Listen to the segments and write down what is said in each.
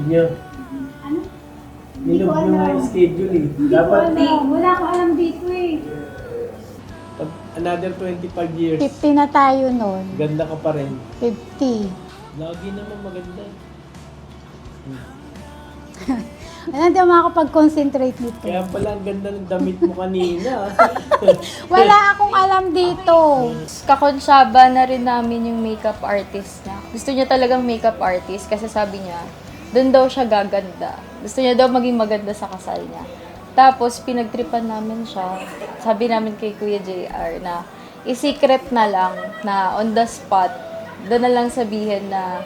nyo. Ano? Nilog nyo nga yung schedule eh. Dapat, Wala ko alam dito eh. pag another 25 years, 50 na tayo nun. ganda ka pa rin. 50. Lagi naman maganda. Ano, hindi ako makakapag-concentrate nito. Kaya pala ang ganda ng damit mo kanina. Wala akong alam dito. Kakonsyaba na rin namin yung makeup artist niya. Gusto niya talagang makeup artist kasi sabi niya, doon daw siya gaganda. Gusto niya daw maging maganda sa kasal niya. Tapos, pinagtripan namin siya. Sabi namin kay Kuya JR na i-secret na lang na on the spot, doon na lang sabihin na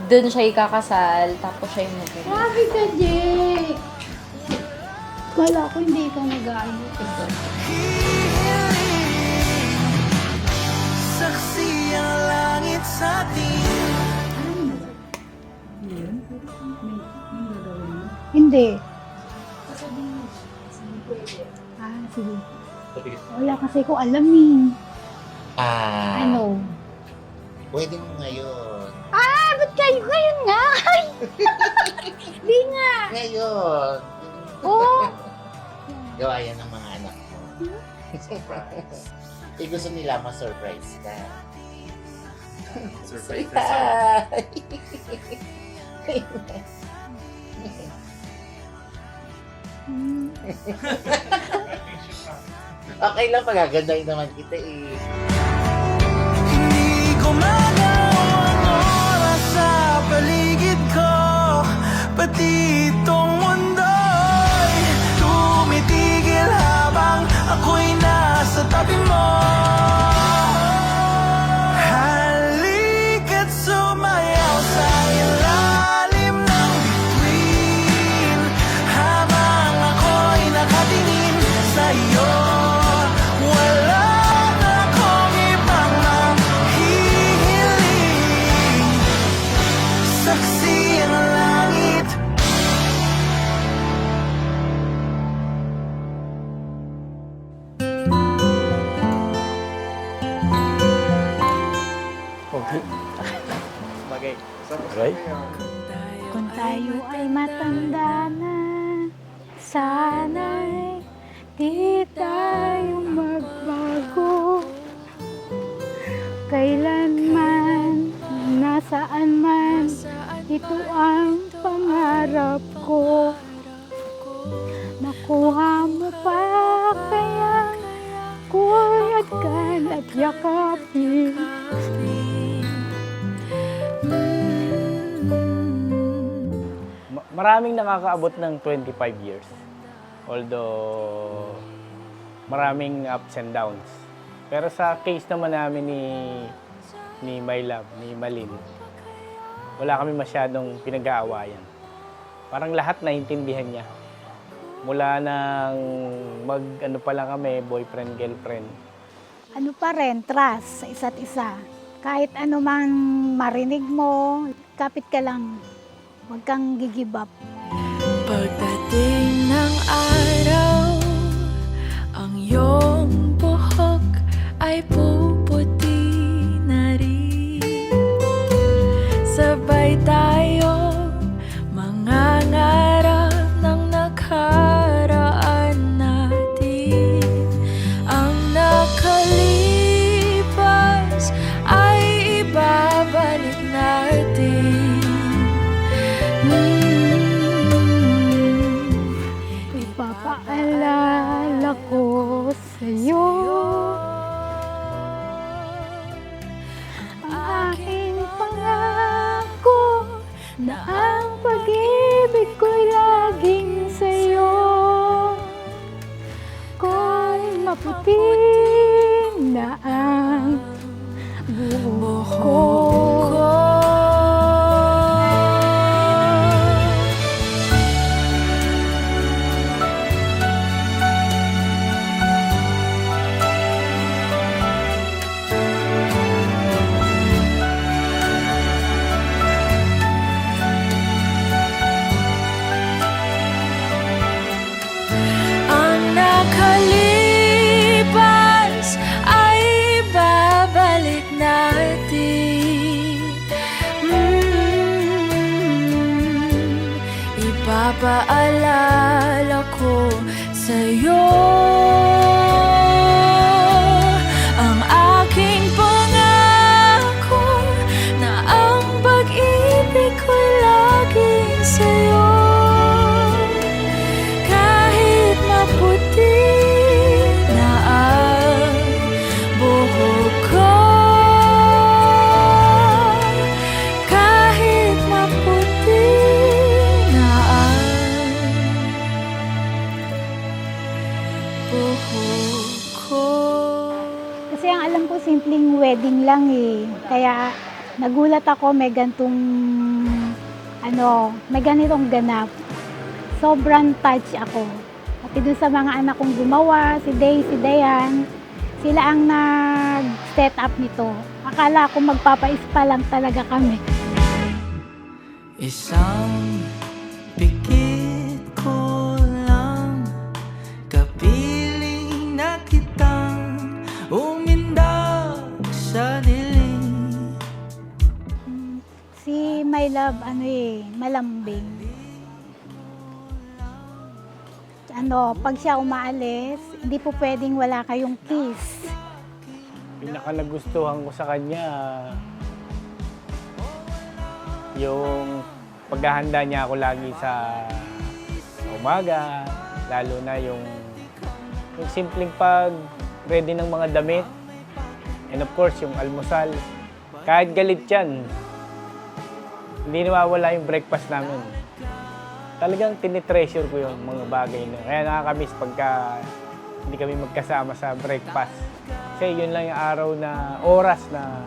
doon siya ikakasal, tapos siya yung maganda. Grabe ka, Jake! Wala ko, hindi ikaw nag-aayos. Saksi ang langit sa atin. Hindi. Ah, sige. Wala kasi ko alam eh. Ano? Pwede mo ngayon. Ah, ba't kayo? Ngayon nga! Di nga! Ngayon. Oo! Gawa yan ng mga anak mo. Surprise. Gusto nila ma-surprise ka. Surprise. Okay lang, pagagandahin naman kita eh. Hindi ko manaw ang oras sa paligid ko. Pati itong mundo'y tumitigil habang ako'y nasa tabi mo. Halika't sumayaw sa ilalim ng bituin habang ako'y nakatingin sa'yo. Wala na akong ibang mahihiling. Saksi ang langit. Okay. Bagay. Right? Kung tayo ay matanda na, sana'y di tayo magbago. Kailanman, nasaan man, ito ang pangarap ko. Makuha mo pa kaya kuyagkan at yakapin. Maraming nakakaabot ng 25 years. Although, maraming ups and downs. Pero sa case naman namin ni My Love, ni Malin, wala kami masyadong pinag-aawayan. Parang lahat naintindihan niya. Mula nang ano pa lang kami, boyfriend, girlfriend. Ano pa rin, trust sa isa't isa. Kahit ano man marinig mo, kapit ka lang. Huwag kang gi-give up. Pagdating ng araw, ang iyong buhok ay puputi na rin. Sabay tayo mangangarap ng nakaraan natin. Ang nakalipas ay ibabalik natin. Ipapaalala ko sa'yo ang aking pangako na ang pag-ibig ko'y laging sa'yo. Kung maputi na ang buhok ko. Ang nakalipas ay babalik natin. pag-aalala ko sa'yo. Ang aking pangako na ang pag-ibig ko'y laging sa'yo. Kahit maputi na ang buhok ko, kahit maputi na ang buhok ko. Kasi ang alam ko, simpleng wedding lang eh. Kaya nagulat ako, may may ganitong ganap. Sobrang touch ako. Pati doon sa mga anak kong gumawa, si Day, si Dayan, sila ang nag-set up nito. Akala ko magpapaispa lang talaga kami. Isang pikit ko lang, kapiling na kitang umindak sa dilim. Si My Love, malambing. Pag siya umaalis, hindi po pwedeng wala kayong kiss. Pinaka nagustuhan ko sa kanya, yung paghahanda niya ako lagi sa umaga, lalo na yung simpleng pag-ready ng mga damit. And of course, yung almusal. Kahit galit yan, hindi nawawala yung breakfast namin. Talagang tinitreasure ko yung mga bagay na. Kaya nakakamiss pagka hindi kami magkasama sa breakfast. Kasi yun lang yung araw na oras na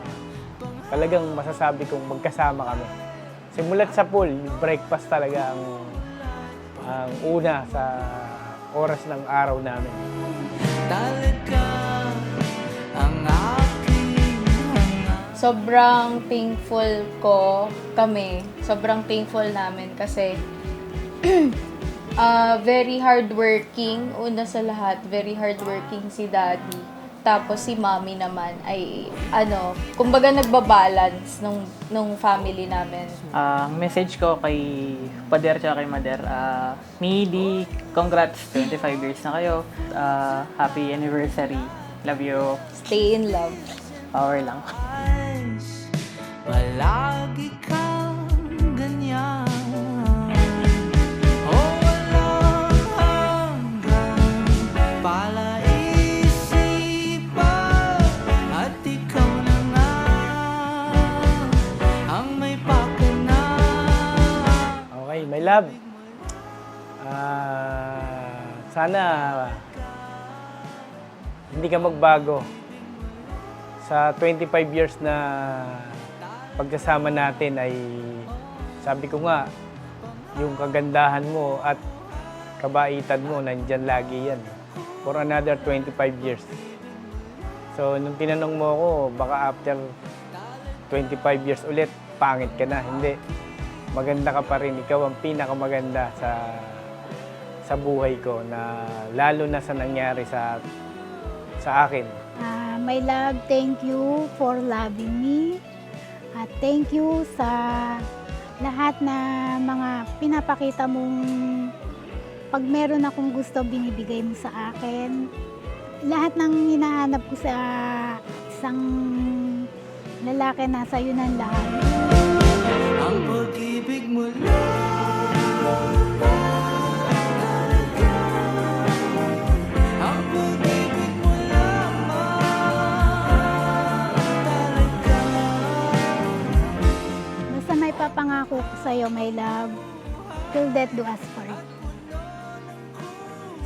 talagang masasabi kong magkasama kami. Simulat sa pool, yung breakfast talaga ang una sa oras ng araw namin. Talaga ang aking Sobrang thankful sobrang thankful namin kasi very hardworking, una sa lahat, very hardworking si Daddy. Tapos si Mommy naman ay, kumbaga nagbabalance nung family namin. Ang message ko kay Pader at kay Mader, Midi, congrats, 25 years na kayo. Happy anniversary. Love you. Stay in love. Power lang. eyes, palagi kang ganyan. Oh, walang hanggang palaisipan, at ikaw na nga ang may pakana. Okay, my love. Sana hindi ka magbago. Sa 25 years na pagsasama natin ay sabi ko nga, yung kagandahan mo at kabaitan mo, nandyan lagi yan. For another 25 years. So, nung tinanong mo ako, baka after 25 years ulit, pangit ka na. Hindi. Maganda ka pa rin. Ikaw ang pinakamaganda sa buhay ko na lalo na sa nangyari sa akin. My love, thank you for loving me. At thank you sa lahat na mga pinapakita mong pag meron akong gusto, binibigay mo sa akin. Lahat ng hinahanap ko sa isang lalaki, nasa iyo ng lahat. Ang pag-ibig mo lang, ang pag-ibig mo lamang talaga. Basta may papangako ko sa iyo, my love, till death do us part.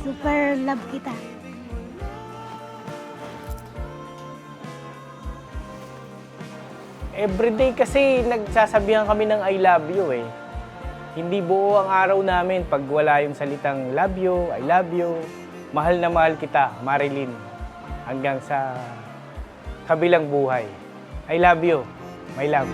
Super love kita. Everyday kasi nagsasabihan kami ng I love you eh. Hindi buo ang araw namin pag wala yung salitang love you, I love you. Mahal na mahal kita, Marilyn. Hanggang sa kabilang buhay. I love you, my love.